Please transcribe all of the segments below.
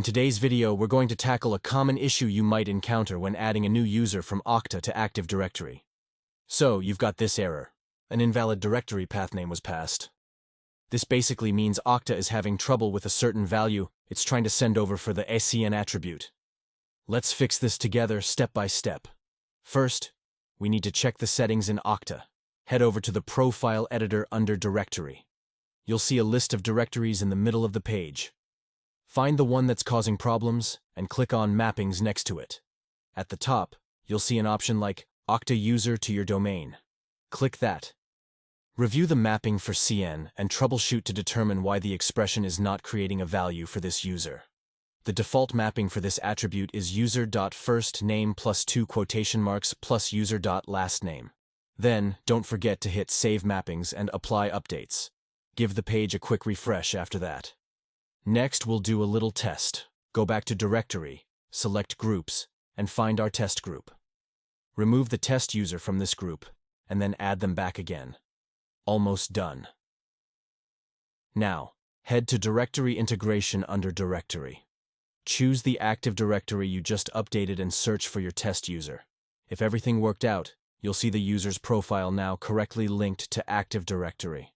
In today's video, we're going to tackle a common issue you might encounter when adding a new user from Okta to Active Directory. So, you've got this error. An invalid directory pathname was passed. This basically means Okta is having trouble with a certain value it's trying to send over for the SCN attribute. Let's fix this together step by step. First, we need to check the settings in Okta. Head over to the Profile Editor under Directory. You'll see a list of directories in the middle of the page. Find the one that's causing problems and click on Mappings next to it. At the top, you'll see an option like Okta User to your domain. Click that. Review the mapping for CN and troubleshoot to determine why the expression is not creating a value for this user. The default mapping for this attribute is user.firstname plus 2 quotation marks plus user.lastname. Then, don't forget to hit Save Mappings and Apply Updates. Give the page a quick refresh after that. Next, we'll do a little test. Go back to Directory, select Groups, and find our test group. Remove the test user from this group, and then add them back again. Almost done. Now, head to Directory Integration under Directory. Choose the Active Directory you just updated and search for your test user. If everything worked out, you'll see the user's profile now correctly linked to Active Directory.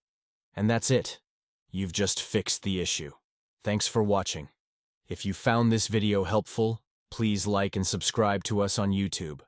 And that's it. You've just fixed the issue. Thanks for watching. If you found this video helpful, please like and subscribe to us on YouTube.